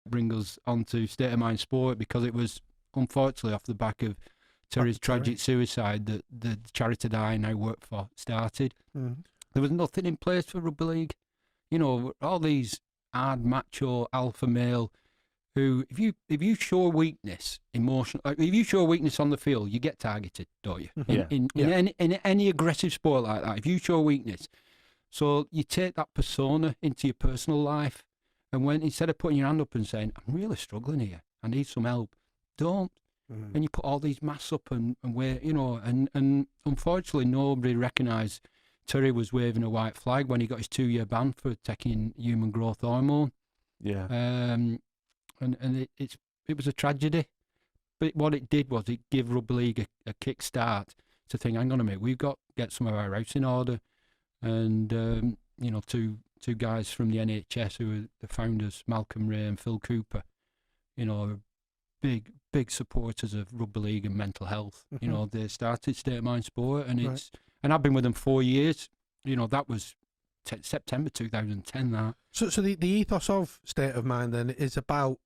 bring us onto State of Mind Sport, because it was unfortunately off the back of Terry's tragic suicide that the charity that I now work for started. There was nothing in place for rugby league. You know, all these hard macho alpha male who, if you show weakness, emotional, if you show weakness on the field, you get targeted, don't you? In any aggressive sport like that, if you show weakness, so you take that persona into your personal life, and when instead of putting your hand up and saying, "I'm really struggling here, I need some help," don't. And you put all these masks up and wait, you know, and unfortunately nobody recognised Terry was waving a white flag when he got his 2-year ban for taking human growth hormone. Yeah. And it was a tragedy. But what it did was it gave rugby league a kick start to think, hang on a minute, we've got to get some of our house in order. And you know, two guys from the NHS who were the founders, Malcolm Ray and Phil Cooper, you know, big supporters of rugby league and mental health. You know, they started State of Mind Sport, and and I've been with them 4 years. You know, that was September 2010. That. So the ethos of State of Mind then is about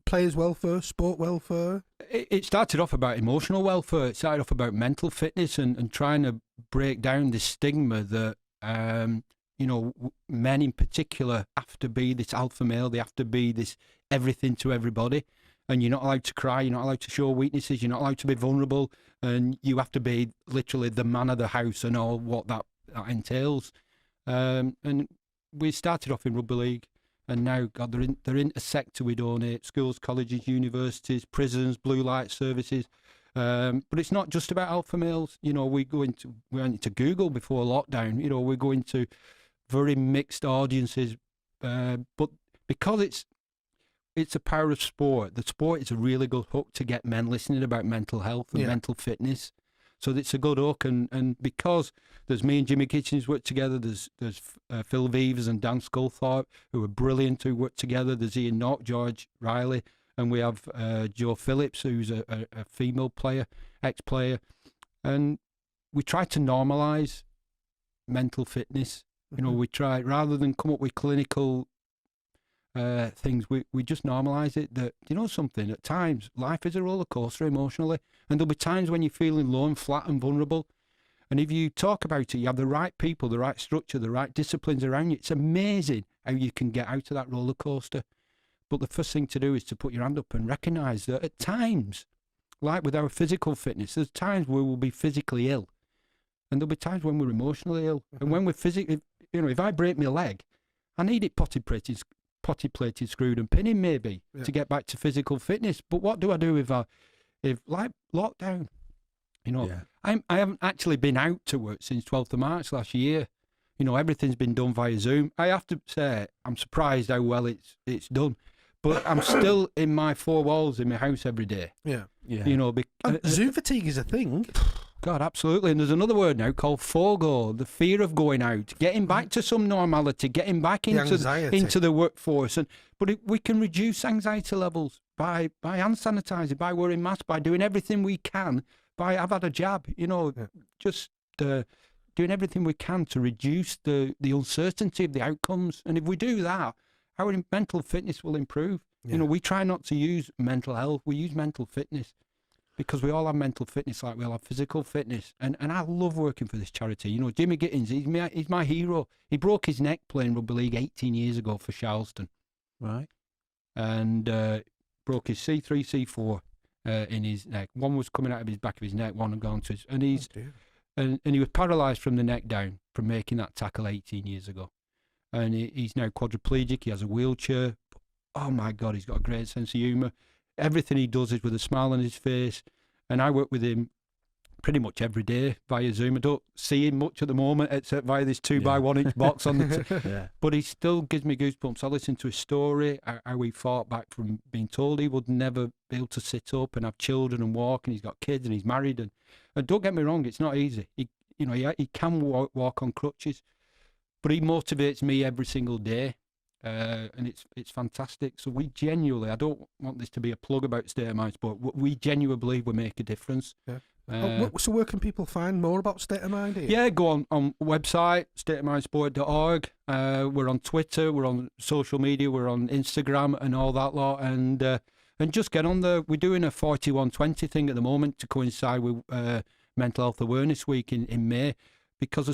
players' welfare, sport welfare. It started off about emotional welfare. It started off about mental fitness and trying to break down the stigma that you know, men in particular have to be this alpha male. They have to be this everything to everybody. And you're not allowed to cry, you're not allowed to show weaknesses, you're not allowed to be vulnerable, and you have to be literally the man of the house and all what that entails. And we started off in rugby league, and now, God, they're in a sector we donate: schools, colleges, universities, prisons, blue light services. But it's not just about alpha males. You know, we went into Google before lockdown. You know, we go into very mixed audiences, but because it's a power of sport. The sport is a really good hook to get men listening about mental health and mental fitness. So it's a good hook, and because there's me and Jimmy Kitchens work together, there's Phil Vevers and Dan Sculthorpe, who are brilliant, who work together. There's Ian Knock, George Riley, and we have Joe Phillips, who's a female player, ex-player, and we try to normalise mental fitness. You know, we try, rather than come up with clinical things, we just normalise it. That, you know something, at times life is a roller coaster emotionally, and there'll be times when you're feeling low and flat and vulnerable, and if you talk about it, you have the right people, the right structure, the right disciplines around you, it's amazing how you can get out of that roller coaster. But the first thing to do is to put your hand up and recognise that at times, like with our physical fitness, there's times where we'll be physically ill, and there'll be times when we're emotionally ill. And when we're physically, you know, if I break my leg, I need it potty plated, screwed and pinning maybe to get back to physical fitness. But what do I do if like lockdown? You know, I haven't actually been out to work since 12th of March last year. You know, everything's been done via Zoom. I have to say, I'm surprised how well it's done. But I'm still in my four walls in my house every day. Yeah. You know, Zoom fatigue is a thing. God, absolutely. And there's another word now called FOGO, the fear of going out, getting back to some normality, getting back into the workforce. But we can reduce anxiety levels by hand sanitizing, by wearing masks, by doing everything we can. I've had a jab, you know, just doing everything we can to reduce the uncertainty of the outcomes. And if we do that, our mental fitness will improve. You know, we try not to use mental health, we use mental fitness. Because we all have mental fitness like we all have physical fitness. And I love working for this charity. You know, Jimmy Gittins, he's my hero. He broke his neck playing rugby league 18 years ago for Charleston. Right. And broke his C3, C4 in his neck. One was coming out of his back of his neck, one had gone to his... And he was paralysed from the neck down from making that tackle 18 years ago. And he's now quadriplegic. He has a wheelchair. Oh, my God, he's got a great sense of humour. Everything he does is with a smile on his face, and I work with him pretty much every day via Zoom. I don't see him much at the moment, except via this 2x1 inch box on the but he still gives me goosebumps. I listen to his story, how he fought back from being told he would never be able to sit up and have children and walk, and he's got kids and he's married, and don't get me wrong, it's not easy. He can walk on crutches, but he motivates me every single day. And it's fantastic. So we genuinely, I don't want this to be a plug about State of Mind Sport, we genuinely believe we make a difference So where can people find more about State of Mind here? Yeah, go on website, stateofmindsport.org. We're on Twitter, we're on social media, we're on Instagram and all that lot. And just get on there. We're doing a 4120 thing at the moment to coincide with Mental Health Awareness Week in May, because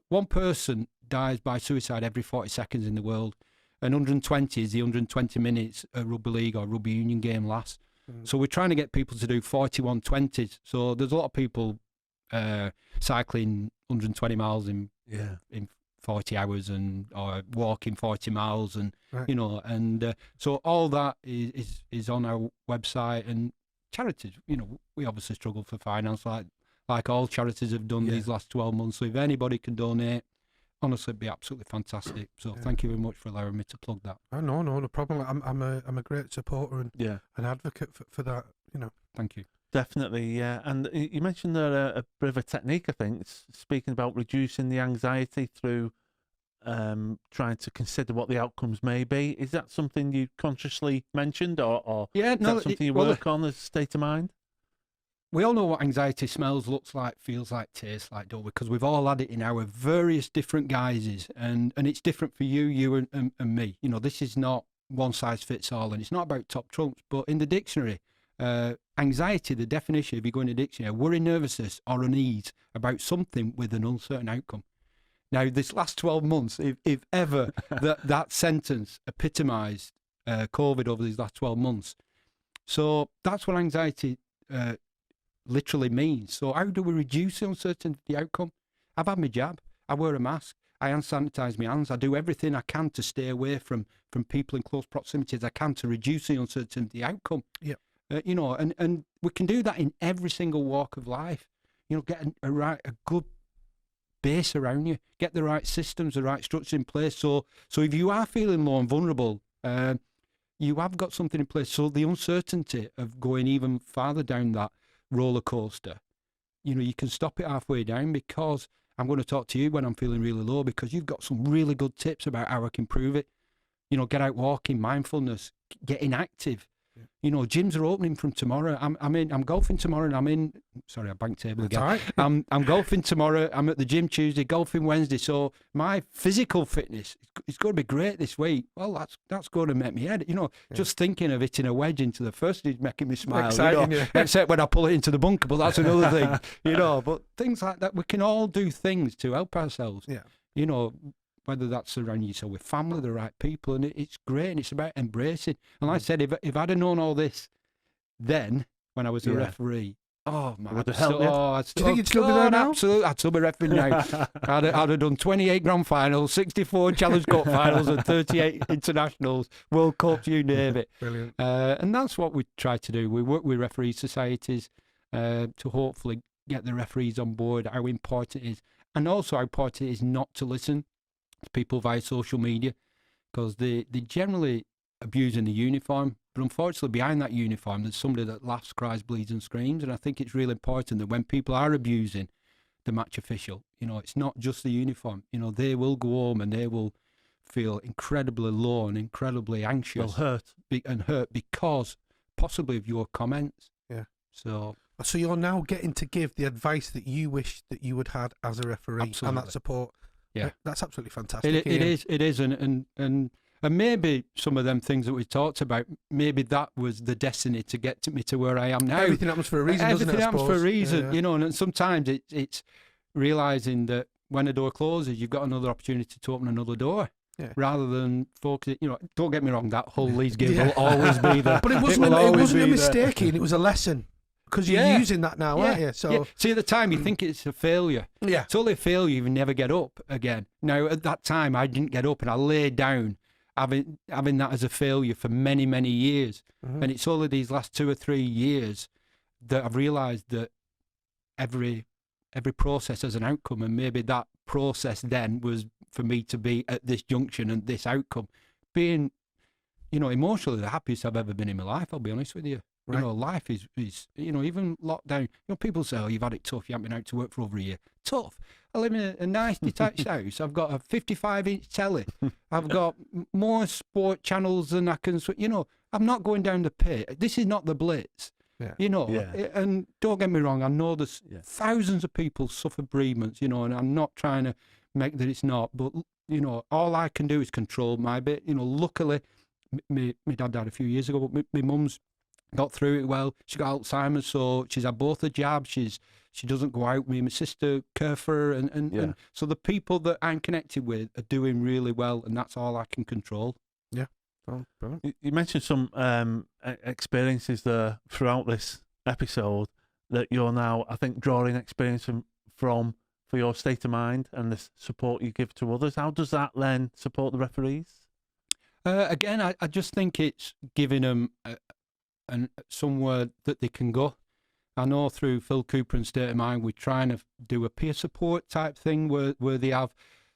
one person dies by suicide every 40 seconds in the world, and 120 is the 120 minutes a rugby league or rugby union game lasts. So we're trying to get people to do 4120s. So there's a lot of people cycling 120 miles in 40 hours or walking 40 miles and so all that is on our website. And charities, we obviously struggle for finance like all charities have done these last 12 months. So if anybody can donate, honestly, it'd be absolutely fantastic. So thank you very much for allowing me to plug that. Oh, no problem. I'm a great supporter and an advocate for that. Thank you. Definitely, yeah. And you mentioned there a bit of a technique, I think, speaking about reducing the anxiety through trying to consider what the outcomes may be. Is that something you consciously mentioned, or is that something you work on as State of Mind? We all know what anxiety smells, looks like, feels like, tastes like, don't we? Because we've all had it in our various different guises, and it's different for you and me. This is not one size fits all, and it's not about top trumps. But in the dictionary, anxiety, the definition, if you go in the dictionary, worry, nervousness, or unease about something with an uncertain outcome. Now, this last 12 months, if ever that sentence epitomised COVID over these last 12 months. So that's what anxiety literally means. So how do we reduce the uncertainty of the outcome? I've had my jab. I wear a mask. I hand sanitize my hands. I do everything I can to stay away from people in close proximity as I can to reduce the uncertainty of the outcome. Yeah. And we can do that in every single walk of life. Get a good base around you. Get the right systems, the right structure in place. So if you are feeling low and vulnerable, you have got something in place. So the uncertainty of going even farther down that roller coaster, you can stop it halfway down, because I'm going to talk to you when I'm feeling really low, because you've got some really good tips about how I can improve it. Get out walking, mindfulness, getting active. Gyms are opening from tomorrow. I'm golfing tomorrow, and sorry, I banked table again. Right. I'm golfing tomorrow. I'm at the gym Tuesday, golfing Wednesday. So my physical fitness is going to be great this week. Well, that's going to make me head. Just thinking of hitting a wedge into the first is making me smile. Exciting, Except when I pull it into the bunker, but that's another thing. But things like that, we can all do things to help ourselves. Yeah. Whether that's surrounding yourself with family, the right people, and it's great, and it's about embracing. And like I said, if I'd have known all this then, when I was a referee, oh man, would have helped you. Do you think you'd still be there now? Absolutely, I'd still be refereeing now. I'd have done 28 grand finals, 64 Challenge Cup finals, and 38 internationals, World Cups, you name it. Brilliant. And that's what we try to do. We work with referee societies to hopefully get the referees on board, how important it is, and also how important it is not to listen to people via social media, because they generally abusing the uniform, but unfortunately behind that uniform there's somebody that laughs, cries, bleeds and screams. And I think it's really important that when people are abusing the match official, it's not just the uniform. They will go home and they will feel incredibly low and incredibly anxious, hurt because possibly of your comments. So you're now getting to give the advice that you wish that you would had as a referee. Absolutely. And that support. Yeah, that's absolutely fantastic. It is, and maybe some of them things that we talked about, maybe that was the destiny to get me to where I am now. Everything happens for a reason, doesn't it? Everything happens for a reason, Yeah. And sometimes it's realizing that when a door closes, you've got another opportunity to open another door. Yeah. Rather than focusing, don't get me wrong, that whole Leeds game will always be there. But it wasn't a mistake, it was a lesson. Because you're using that now, aren't you? So See, at the time, you think it's a failure. Yeah. It's only a failure if you never get up again. Now, at that time, I didn't get up and I lay down, having that as a failure for many, many years. Mm-hmm. And it's only these last 2 or 3 years that I've realised that every process has an outcome, and maybe that process then was for me to be at this junction and this outcome. Being, emotionally the happiest I've ever been in my life, I'll be honest with you. Right. Life is even lockdown. People say, oh, you've had it tough. You haven't been out to work for over a year. Tough. I live in a nice detached house. I've got a 55-inch telly. I've got more sport channels than I can. I'm not going down the pit. This is not the Blitz. Yeah. You know, Yeah. and don't get me wrong, I know there's Yeah. thousands of people suffer bereavements, you know, and I'm not trying to make that it's not, but, you know, all I can do is control my bit. You know, luckily, my dad died a few years ago, but my mum's got through it well. She got Alzheimer's, so she's had both her jabs. She doesn't go out. Me and my sister care for her, and so the people that I'm connected with are doing really well, and that's all I can control. Oh, brilliant. You mentioned some experiences there throughout this episode that you're now, I think, drawing experience from for your state of mind and the support you give to others. How does that then support the referees? Again, I just think it's giving them somewhere that they can go. I know through Phil Cooper and State of Mind, we're trying to do a peer support type thing where they have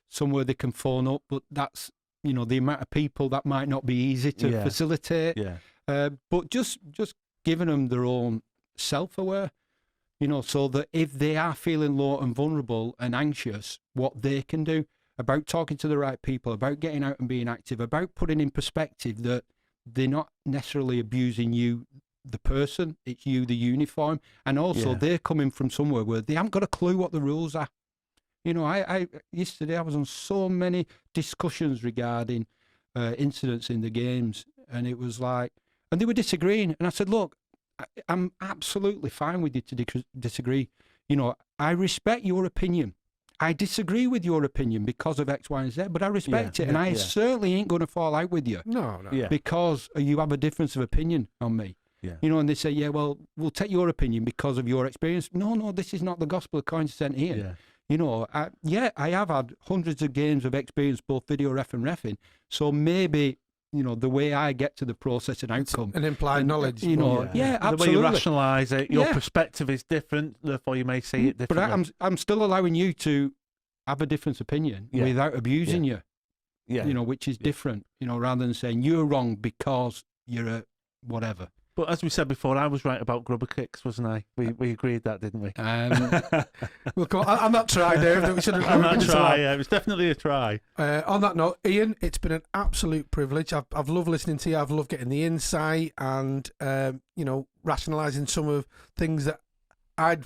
somewhere they can phone up, but that's, you know, the amount of people that might not be easy to facilitate. Yeah. But just giving them their own self-aware, you know, so that if they are feeling low and vulnerable and anxious, what they can do about talking to the right people, about getting out and being active, about putting in perspective that they're not necessarily abusing you, the person, it's you, the uniform, and also they're coming from somewhere where they haven't got a clue what the rules are. You know, I yesterday I was on so many discussions regarding incidents in the games, and it was like, and they were disagreeing, and I said, look, I'm absolutely fine with you to disagree. You know, I respect your opinion. I disagree with your opinion because of X, Y, and Z, but I respect it, and I certainly ain't going to fall out with you. No. Because you have a difference of opinion on me. Yeah. You know, and they say, yeah, well, we'll take your opinion because of your experience. No, this is not the gospel of consent here. Yeah. You know, I have had hundreds of games of experience, both video ref and reffing. So maybe, you know, the way I get to the process and outcome. An implied knowledge. You know, absolutely. The way you rationalise it, your perspective is different, therefore you may see it differently. But I'm still allowing you to have a different opinion without abusing you. Yeah. You know, which is different, you know, rather than saying you're wrong because you're a whatever. But as we said before, I was right about grubber kicks, wasn't I? We agreed that, didn't we? Well, come on, I'm not trying, Dave. That we should have. I'm not try. Yeah, it was definitely a try. On that note, Ian, it's been an absolute privilege. I've loved listening to you. I've loved getting the insight and you know, rationalising some of things that I'd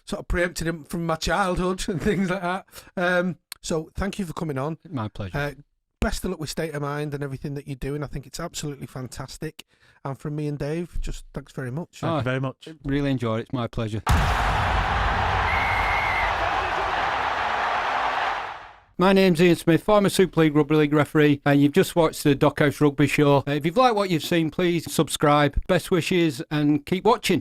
sort of preempted from my childhood and things like that. So thank you for coming on. My pleasure. Best of luck with State of Mind and everything that you're doing. I think it's absolutely fantastic. And from me and Dave, just thanks very much. Thank you very much. Really enjoyed it. It's my pleasure. My name's Ian Smith, former Super League Rugby League referee, and you've just watched the Dockhouse Rugby Show. If you've liked what you've seen, please subscribe. Best wishes and keep watching.